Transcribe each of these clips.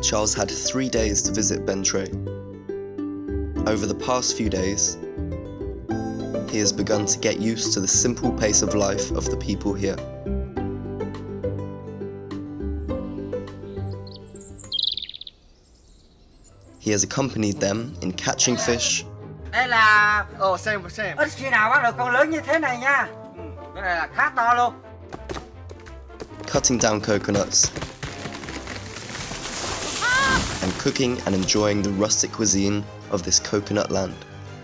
Charles had 3 days to visit Bến Tre. Over the past few days, he has begun to get used to the simple pace of life of the people here. He has accompanied them in catching fish. Đây là ít khi nào bắt được con lớn như thế này nha. Cái này là khá to luôn. Cutting down coconuts, and cooking and enjoying the rustic cuisine of this coconut land.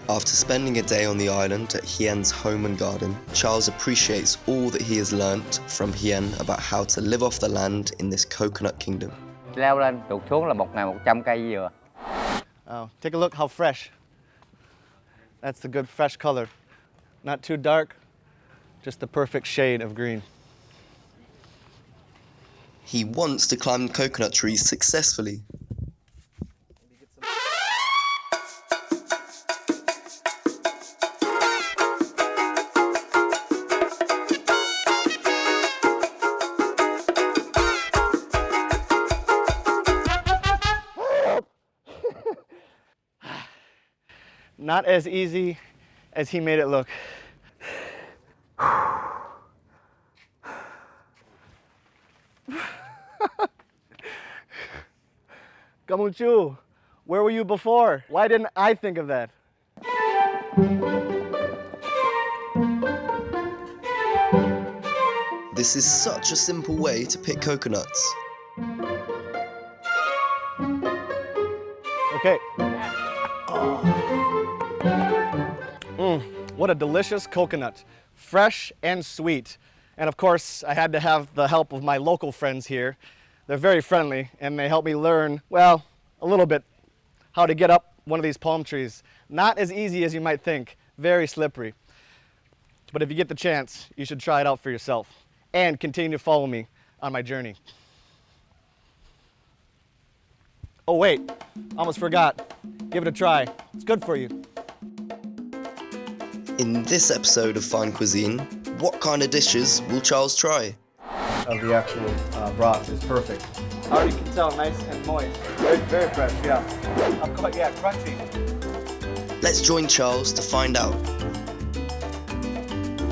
After spending a day on the island at Hien's home and garden, Charles appreciates all that he has learnt from Hien about how to live off the land in this coconut kingdom. Leo lên, tụt xuống là 1.100 cây dừa. Oh, take a look how fresh. That's the good fresh color. Not too dark, just the perfect shade of green. He wants to climb coconut trees successfully. Not as easy as he made it look. Gamunchu, where were you before? Why didn't I think of that? This is such a simple way to pick coconuts. Okay. What a delicious coconut. Fresh and sweet. And of course, I had to have the help of my local friends here. They're very friendly, and they helped me learn, well, a little bit, how to get up one of these palm trees. Not as easy as you might think. Very slippery. But if you get the chance, you should try it out for yourself. And continue to follow me on my journey. Oh wait, almost forgot. Give it a try. It's good for you. In this episode of Fine Cuisine, what kind of dishes will Charles try? Of the actual broth is perfect. I already can tell, nice and moist. Very, very fresh, yeah. Yeah, crunchy. Let's join Charles to find out.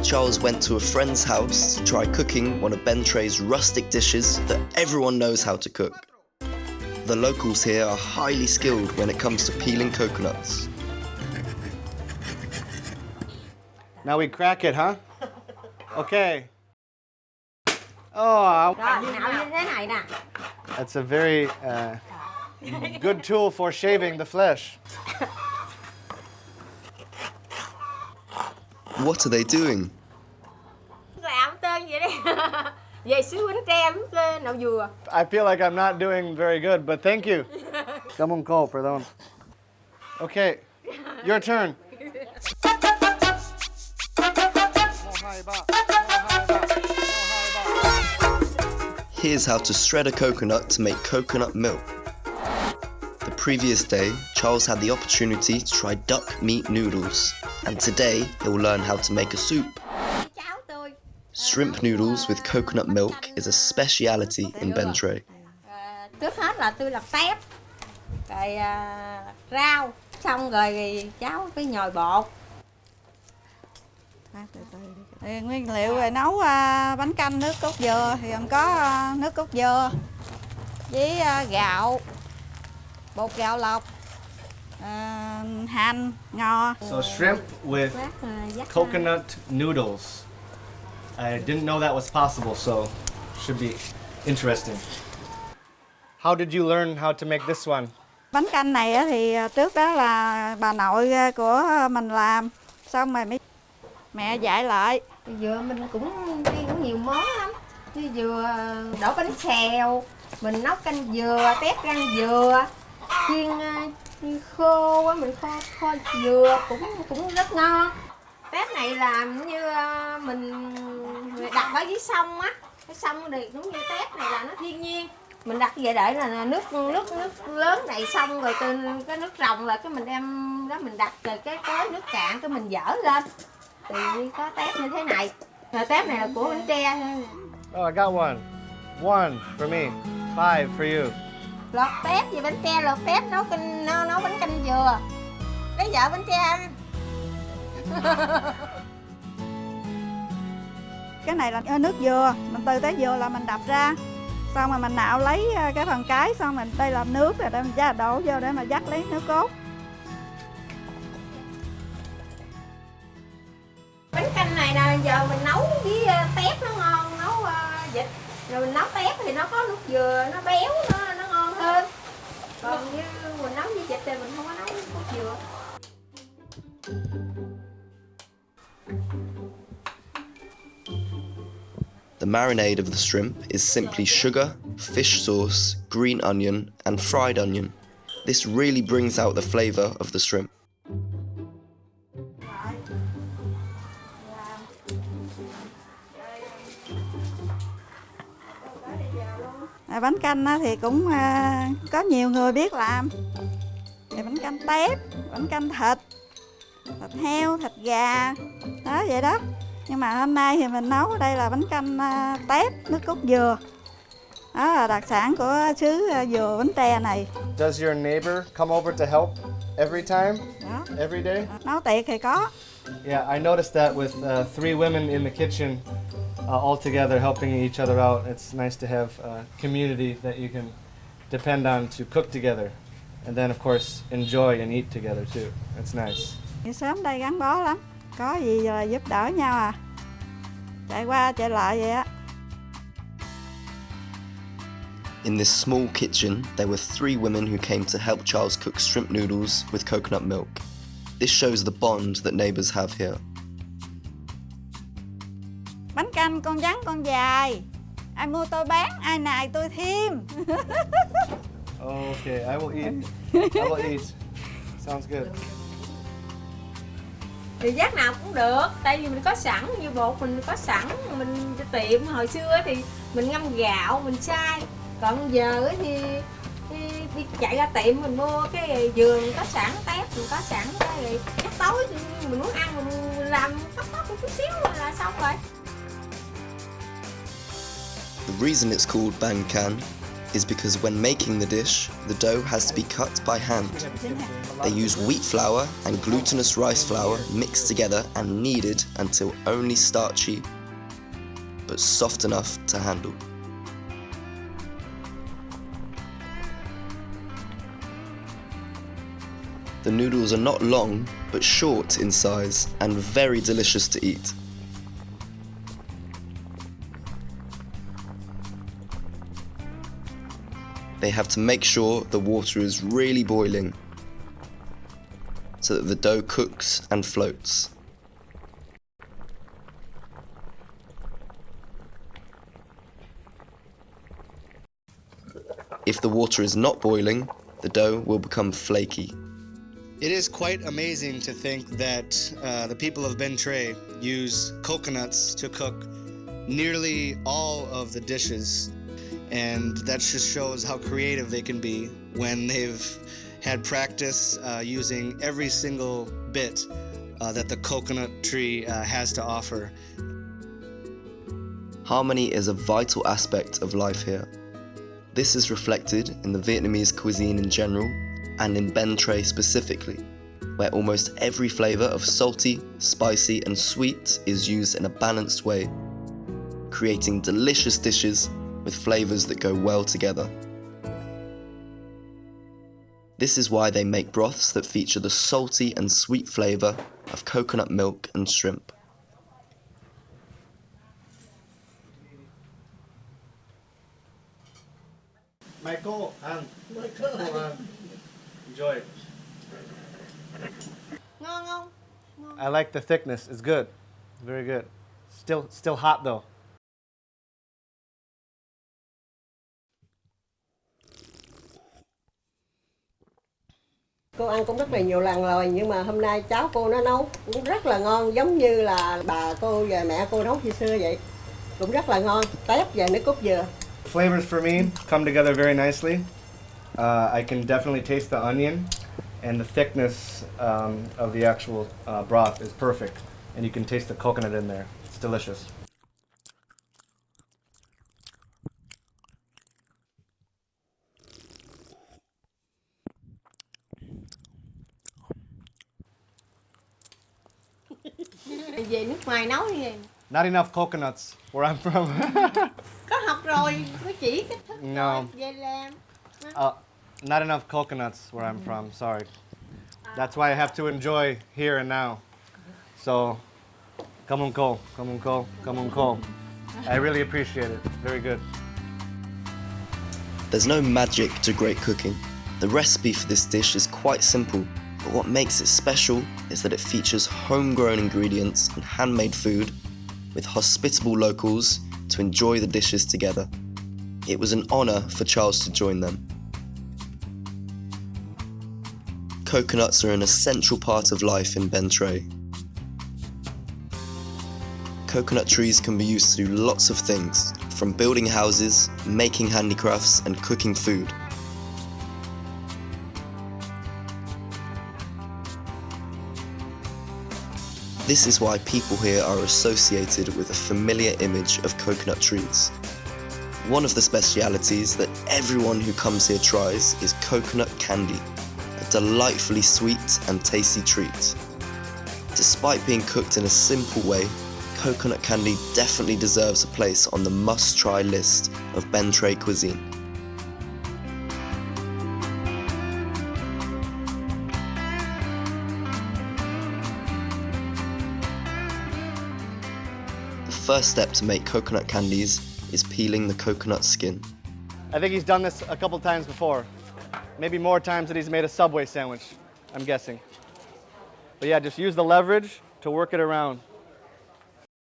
Charles went to a friend's house to try cooking one of Bến Tre's rustic dishes that everyone knows how to cook. The locals here are highly skilled when it comes to peeling coconuts. Now we crack it, huh? Okay. Oh, Rồi, nạo như thế này nè. that's a very good tool for shaving the flesh. What are they doing? Làm tên vậy đi. Về xứ Bến Tre với nạo dừa. I feel like I'm not doing very good, but thank you. Come on, perdón. Okay, your turn. Here's how to shred a coconut to make coconut milk. The previous day, Charles had the opportunity to try duck meat noodles, and today he'll learn how to make a soup. Cháu tôi. Shrimp noodles with coconut milk is a speciality in Bến Tre. Trước hết là tôi làm tép. Rồi rau. Xong rồi cháu với nhồi bột. Nguyên liệu về nấu bánh canh nước cốt dừa thì gồm có nước cốt dừa với gạo, bột gạo lọc, hành, ngò. So shrimp with coconut noodles. I didn't know that was possible, so should be interesting. How did you learn how to make this one? Bánh canh này thì trước đó là bà nội của mình làm, xong rồi mẹ dạy lại. Dừa mình cũng nhiều món lắm. Như dừa đổ bánh xèo, mình nấu canh dừa, tép rang dừa, chiên khô á, mình kho dừa cũng rất ngon. Tép này làm như mình đặt ở dưới sông á, cái sông thì cũng như tép này là nó thiên nhiên. Mình đặt về để là nước lớn này xong rồi từ cái nước ròng là cái mình đem đó mình đặt rồi cái tới nước cạn cái mình dỡ lên. Thì có tép như thế này. Rồi tép này là của Bến Tre. Oh, I got one. 1 for me, 5 for you. Lọt tép về bánh tre, lọt tép nấu bánh canh dừa. Lấy vợ bánh tre ăn. Cái này là nước dừa, mình từ trái dừa là mình đập ra, xong rồi mình nạo lấy cái phần cái, xong mình đây làm nước rồi mình đổ vô để mà vắt lấy nước cốt. Bánh canh này nè, giờ mình nấu với tép nó ngon, nấu vịt rồi mình nấu tép thì nó có nước dừa, nó béo, nó ngon hơn. Còn như mình nấu với vịt thì mình không có nấu với nước dừa. The marinade of the shrimp is simply sugar, fish sauce, green onion, and fried onion. This really brings out the flavour of the shrimp. Bánh canh thì cũng có nhiều người biết làm. Thì bánh canh tép, bánh canh thịt heo, thịt gà, đó vậy đó. Nhưng mà hôm nay thì mình nấu ở đây là bánh canh tép, nước cốt dừa. Đó là đặc sản của xứ dừa Bến Tre này. Does your neighbor come over to help every time? Đó. Every day? Nấu tiệc thì có. Yeah, I noticed that with 3 women in the kitchen all together helping each other out. It's nice to have a community that you can depend on to cook together. And then of course enjoy and eat together too. It's nice. Thì sớm đây gắn bó lắm. Có gì là giúp đỡ nhau à. Chạy qua chạy lại vậy á. In this small kitchen, there were 3 women who came to help Charles cook shrimp noodles with coconut milk. This shows the bond that neighbours have here. Bánh canh con trắng con dài. Ai mua tôi bán, ai nài tôi thêm. Okay, I will eat. I will eat. Sounds good. Thì giác nào cũng được, tại vì mình có sẵn, như bột mình có sẵn, mình tiệm hồi xưa thì mình ngâm gạo, mình xay. Còn giờ thì đi chạy ra tiệm mình mua cái dừa mình có sẵn, tép mình có sẵn, cái chắc tối mình muốn ăn mình làm tóc một chút xíu là xong rồi. The reason it's called bankan is because when making the dish, the dough has to be cut by hand. They use wheat flour and glutinous rice flour mixed together and kneaded until only starchy, but soft enough to handle. The noodles are not long, but short in size and very delicious to eat. They have to make sure the water is really boiling so that the dough cooks and floats. If the water is not boiling, the dough will become flaky. It is quite amazing to think that the people of Bến Tre use coconuts to cook nearly all of the dishes, and that just shows how creative they can be when they've had practice using every single bit that the coconut tree has to offer. Harmony is a vital aspect of life here. This is reflected in the Vietnamese cuisine in general and in Bến Tre specifically, where almost every flavour of salty, spicy and sweet is used in a balanced way, creating delicious dishes with flavours that go well together. This is why they make broths that feature the salty and sweet flavour of coconut milk and shrimp. Michael, enjoy it. Ngon không? I like the thickness. It's good. Very good. Still hot though. Cô ăn cũng rất là nhiều lần rồi, nhưng mà hôm nay cháu cô nó nấu cũng rất là ngon, giống như là bà cô và mẹ cô nấu khi xưa vậy. Cũng rất là ngon, tép và nước cốt dừa. Flavors for me come together very nicely. I can definitely taste the onion, and the thickness of the actual broth is perfect. And you can taste the coconut in there. It's delicious. Về nước ngoài nấu thì Not enough coconuts where I'm from. có học rồi, có chỉ cách thức No. rồi, về làm. Not enough coconuts where I'm from, sorry. That's why I have to enjoy here and now. So, come on, Cole, come on, Cole, come on, Cole. I really appreciate it. Very good. There's no magic to great cooking. The recipe for this dish is quite simple, but what makes it special is that it features homegrown ingredients and handmade food with hospitable locals to enjoy the dishes together. It was an honour for Charles to join them. Coconuts are an essential part of life in Bentray. Coconut trees can be used to do lots of things, from building houses, making handicrafts, and cooking food. This is why people here are associated with a familiar image of coconut trees. One of the specialities that everyone who comes here tries is coconut candy, a delightfully sweet and tasty treat. Despite being cooked in a simple way, coconut candy definitely deserves a place on the must-try list of Bentray cuisine. The first step to make coconut candies is peeling the coconut skin. I think he's done this a couple times before. Maybe more times than he's made a Subway sandwich, I'm guessing. But yeah, just use the leverage to work it around.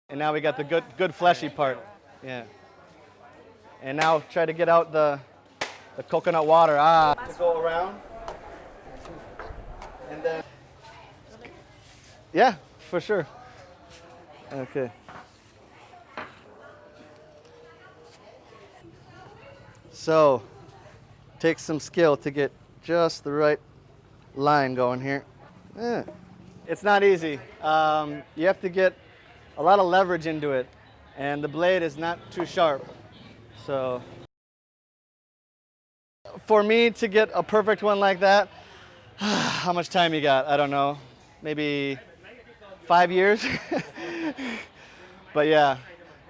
And now we got the good fleshy part. Yeah. And now try to get out the coconut water. To go around. And then, yeah, for sure. Okay. So, takes some skill to get just the right line going here. Yeah. It's not easy. You have to get a lot of leverage into it, and the blade is not too sharp. So, for me to get a perfect one like that, how much time you got? I don't know, maybe 5 years. But yeah,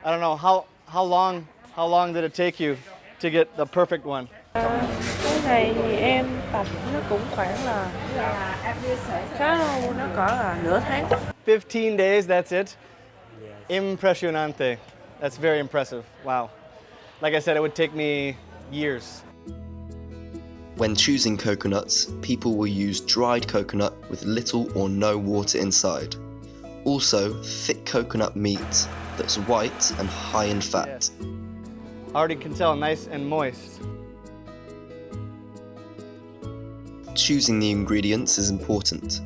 I don't know how long did it take you to get the perfect one? Cái này thì em tập nó cũng khoảng là khá lâu, nó cỡ là nửa tháng. 15 days, that's it? Impressionante. That's very impressive. Wow. Like I said, it would take me years. When choosing coconuts, people will use dried coconut with little or no water inside. Also, thick coconut meat that's white and high in fat. Already can tell, nice and moist. Choosing the ingredients is important.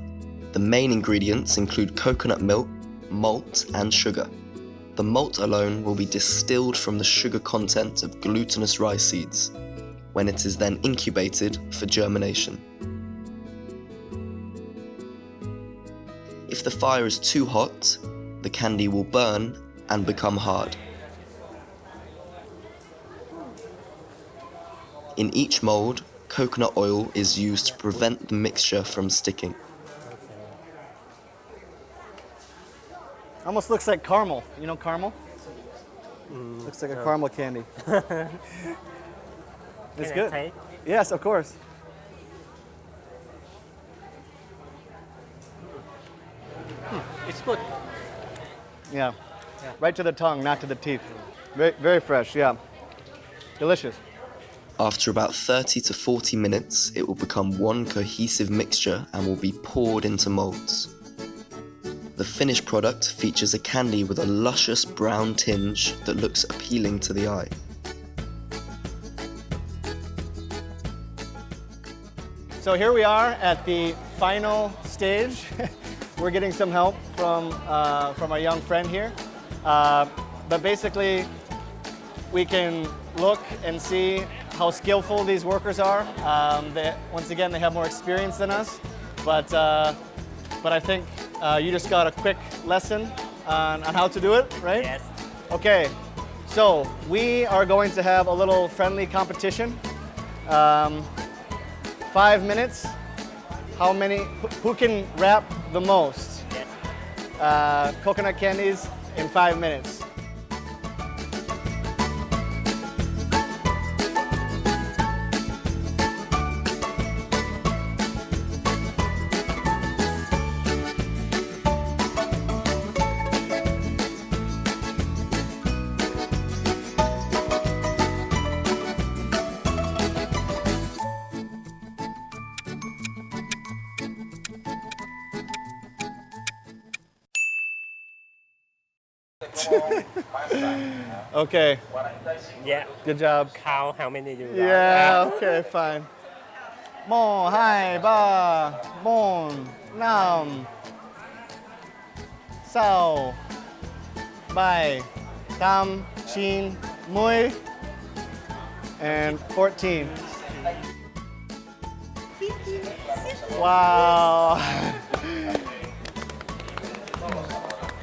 The main ingredients include coconut milk, malt, and sugar. The malt alone will be distilled from the sugar content of glutinous rice seeds, when it is then incubated for germination. If the fire is too hot, the candy will burn and become hard. In each mold, coconut oil is used to prevent the mixture from sticking. Almost looks like caramel. You know caramel? Looks like a caramel candy. It's good. Yes, of course. It's good. Yeah. Right to the tongue, not to the teeth. Very, very fresh, yeah. Delicious. After about 30 to 40 minutes, it will become one cohesive mixture and will be poured into molds. The finished product features a candy with a luscious brown tinge that looks appealing to the eye. So here we are at the final stage. We're getting some help from our young friend here. But basically, we can look and see how skillful these workers are. Once again, they have more experience than us, but I think you just got a quick lesson on how to do it, right? Yes. Okay, so we are going to have a little friendly competition. 5 minutes. Who can wrap the most? Yes. coconut candies in 5 minutes. Okay, Yeah. good job. Count how many you got. Yeah, okay, fine. 1, 2, 3, 4, 5, 6, 7, 8, 9, 10, and 14. Wow.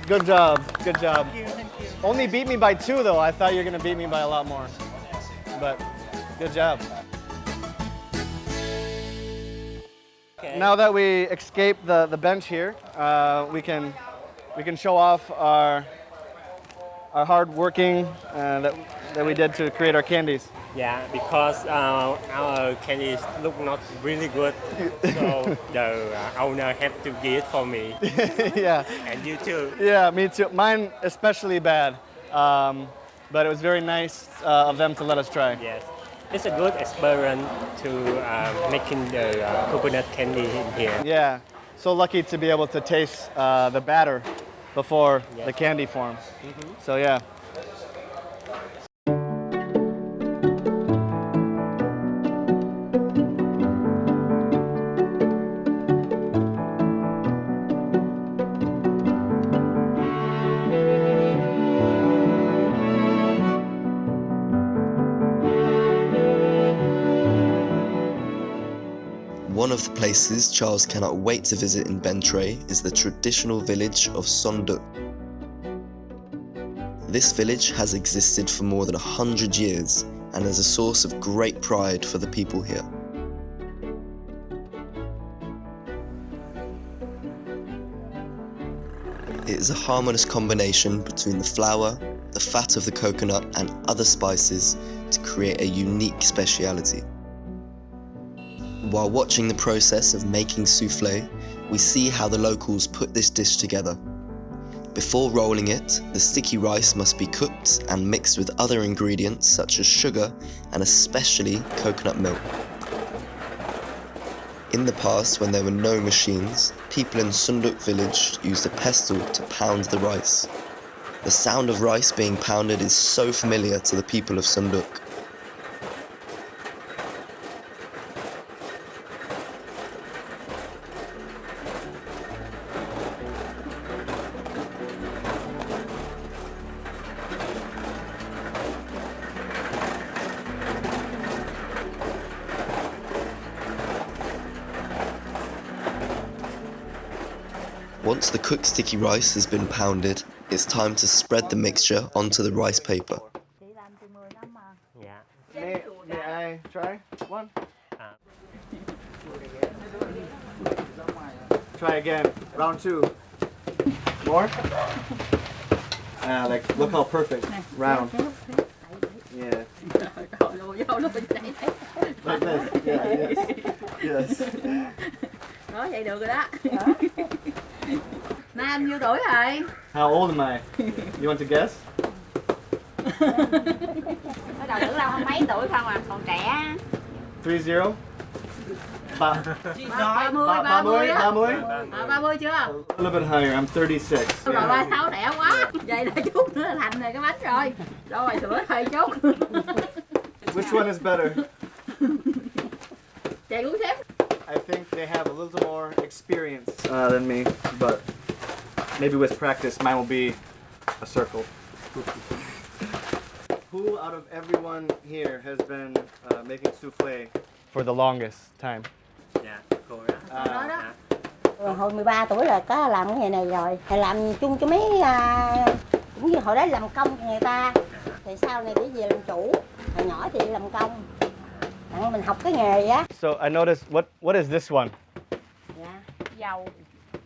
Good job, good job. Only beat me by 2 though. I thought you were gonna beat me by a lot more. But good job. Okay. Now that we escaped the bench here, we can show off our hard working that we did to create our candies. Yeah, because our candies look not really good, so the owner had to give it for me, Yeah, and you too. yeah, me too. Mine especially bad, but it was very nice of them to let us try. Yes, it's a good experience to making the coconut candy in here. Yeah, so lucky to be able to taste the batter before the candy form. So yeah. One of the places Charles cannot wait to visit in Bentray is the traditional village of Sonduk. This village has existed for more than 100 years and is a source of great pride for the people here. It is a harmonious combination between the flour, the fat of the coconut and other spices to create a unique speciality. While watching the process of making soufflé, we see how the locals put this dish together. Before rolling it, the sticky rice must be cooked and mixed with other ingredients such as sugar and especially coconut milk. In the past, when there were no machines, people in Sonduk village used a pestle to pound the rice. The sound of rice being pounded is so familiar to the people of Sonduk. Once the cooked sticky rice has been pounded, it's time to spread the mixture onto the rice paper. Yeah. May I try one? Try again. Round 2. More? Like, look how perfect. Round. Yeah. Like this. Yeah, yes. Yes. Đó, vậy được rồi đó. Nam nhiêu tuổi rồi? How old am I? You want to guess? Bắt đầu tưởng đâu mấy tuổi không à, còn trẻ. 30? 30 chưa? A little bit higher. I'm 36. Rồi 36 đẻ quá. Vậy là chút nữa là thành này cái bánh rồi. Rồi sửa hơi chút. Which one is better? Chạy cuốn xếp. I think they have a little more experience than me, but maybe with practice, mine will be a circle. Who out of everyone here has been making soufflé for the longest time? Yeah, cô đó. Hồi 13 tuổi là có làm cái nghề này rồi. Thầy làm chung cho mấy cũng như hồi đó làm công cho người ta. Thì sau này đi về làm chủ. Hồi nhỏ thì làm công. Mình học cái nghề á. So I noticed, what is this one? Dạ. Dầu.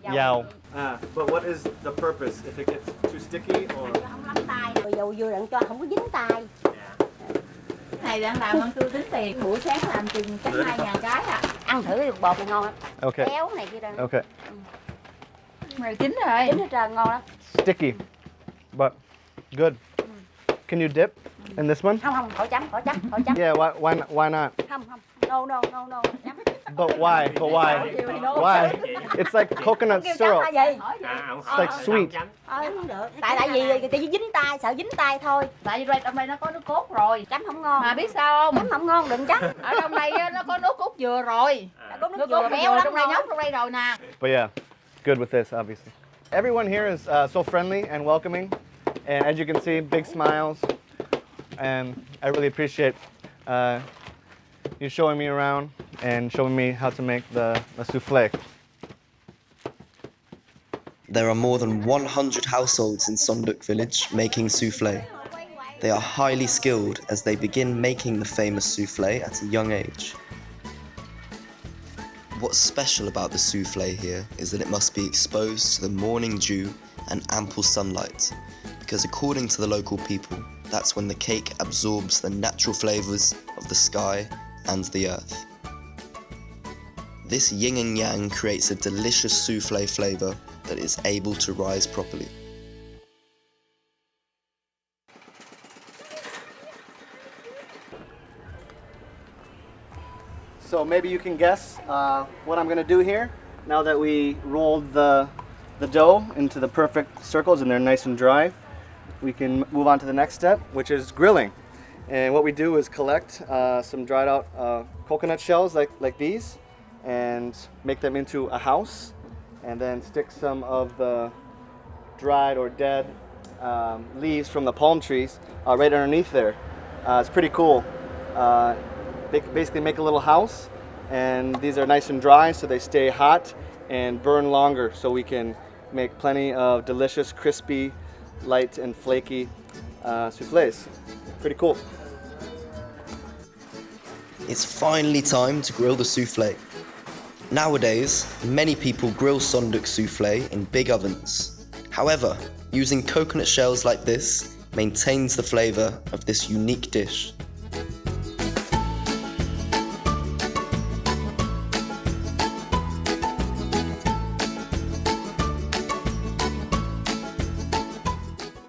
Yao. But what is the purpose? If it gets too sticky or? Không lắm tay, rồi dầu vừa đặng cho không có dính tay. Thầy đang làm ăn tôi tính tiền, buổi sáng làm chừng chắc 2.000 cái à. Ăn thử cái bột này ngon lắm. Okay. Kéo này kia đây. Okay. Rồi chín rồi. Chín hết trơn ngon lắm. Sticky, but good. Can you dip in this one? Không, khỏi chấm. Yeah. Why not? Không. No. Chấm. But why? Why? It's like coconut syrup. It's like sweet. Không được. Tại vì dính tay, sợ dính tay thôi. Tại vì trong đây nó có nước cốt rồi. Chấm không ngon. Mà biết sao không? Chấm không ngon, đừng chấm. Ở trong đây nó có nước cốt dừa rồi. Có nước Nước dừa cốt béo lắm trong đây ngon. nhóc trong đây rồi nè. But yeah, good with this, obviously. Everyone here is so friendly and welcoming, and as you can see, big smiles, and I really appreciate you showing me around and showing me how to make the souffle. There are more than 100 households in Sonduk village making souffle. They are highly skilled as they begin making the famous souffle at a young age. What's special about the souffle here is that it must be exposed to the morning dew and ample sunlight, because according to the local people, that's when the cake absorbs the natural flavours of the sky and the earth. This yin and yang creates a delicious souffle flavour that is able to rise properly. So maybe you can guess what I'm gonna do here. Now that we rolled the dough into the perfect circles and they're nice and dry, we can move on to the next step, which is grilling. And what we do is collect some dried out coconut shells like these and make them into a house, and then stick some of the dried or dead leaves from the palm trees right underneath there. It's pretty cool. Basically make a little house, and these are nice and dry so they stay hot and burn longer, so we can make plenty of delicious, crispy, light and flaky souffles. Pretty cool. It's finally time to grill the souffle. Nowadays, many people grill Sonduk souffle in big ovens. However, using coconut shells like this maintains the flavour of this unique dish.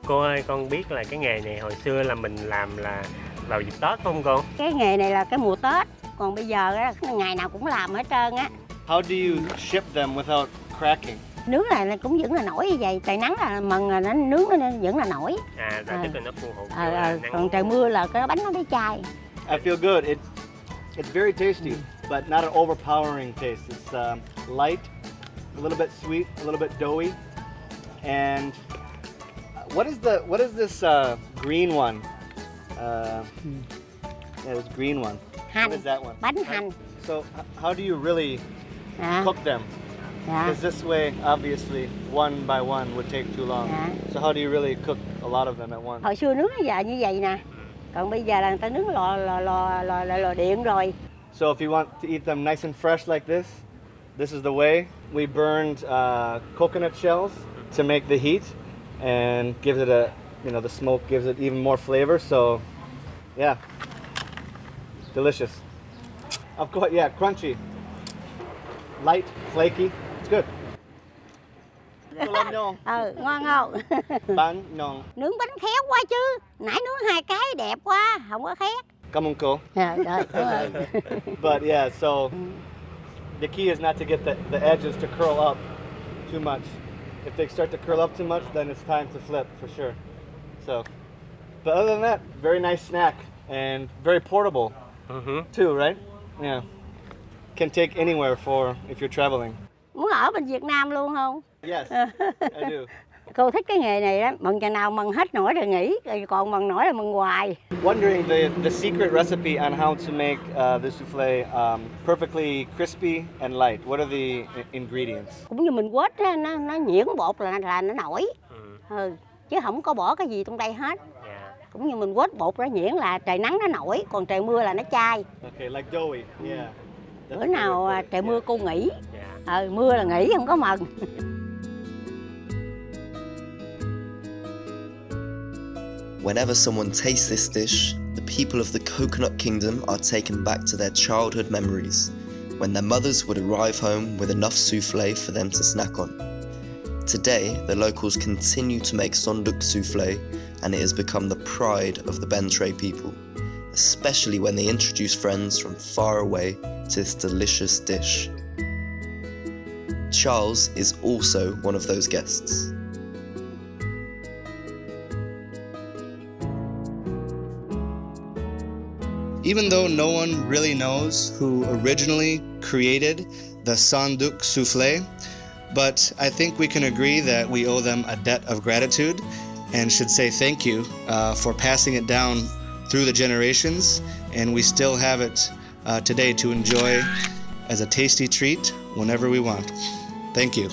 Cô ơi, con biết là cái nghề này hồi xưa là mình làm là vào dịp Tết không cô? Cái nghề này là cái mùa Tết, còn bây giờ á, ngày nào cũng làm hết trơn á. How do you ship them without cracking? Nướng là cũng vẫn là nổi như vậy, trời nắng là mần là nó nướng nó vẫn là nổi. Là tức là nó phù hợp. Còn trời mưa là cái bánh nó bị chai. I feel good. It's very tasty, but not an overpowering taste. It's light, a little bit sweet, a little bit doughy, and what is this green one? Yeah, this green one. Hành. What is that one? Bánh hành. So how do you really cook them? Because this way, obviously, one by one would take too long. So how do you really cook a lot of them at once? Hồi xưa nướng giờ như vậy nè, còn bây giờ là người ta nướng lò điện rồi. So if you want to eat them nice and fresh like this is the way. We burned coconut shells to make the heat, and gives it a, the smoke gives it even more flavor. So, yeah, delicious. Of course, yeah, crunchy, light, flaky. It's good. Ngon không? Bánh ngon. Nướng bánh khéo quá chứ. Nãy nướng 2 cái đẹp quá, không có khét. Cảm ơn cô. But yeah, so the key is not to get the edges to curl up too much. If they start to curl up too much, then it's time to flip for sure. So, but other than that, very nice snack and very portable too, right? Yeah, can take anywhere if you're traveling. Muốn ở bên Việt Nam luôn không? Yes, I do. Cô thích cái nghề này đó, mần chừng nào mần hết nổi rồi nghỉ, còn mần nổi là mần hoài. Wondering the secret recipe on how to make the souffle perfectly crispy and light. What are the ingredients? Cũng như mình quết á, nó nhuyễn bột là nó nổi, chứ không có bỏ cái gì trong đây hết. Cũng như mình quết bột nó nhuyễn là trời nắng nó nổi, còn trời mưa là nó chai. Okay, like doughy, yeah. Bữa nào trời mưa cô nghỉ, Mưa là nghỉ không có mần. Whenever someone tastes this dish, the people of the Coconut Kingdom are taken back to their childhood memories, when their mothers would arrive home with enough souffle for them to snack on. Today, the locals continue to make sonduk souffle, and it has become the pride of the Bentray people, especially when they introduce friends from far away to this delicious dish. Charles is also one of those guests. Even though no one really knows who originally created the sonduk souffle, but I think we can agree that we owe them a debt of gratitude and should say thank you for passing it down through the generations, and we still have it today to enjoy as a tasty treat whenever we want. Thank you.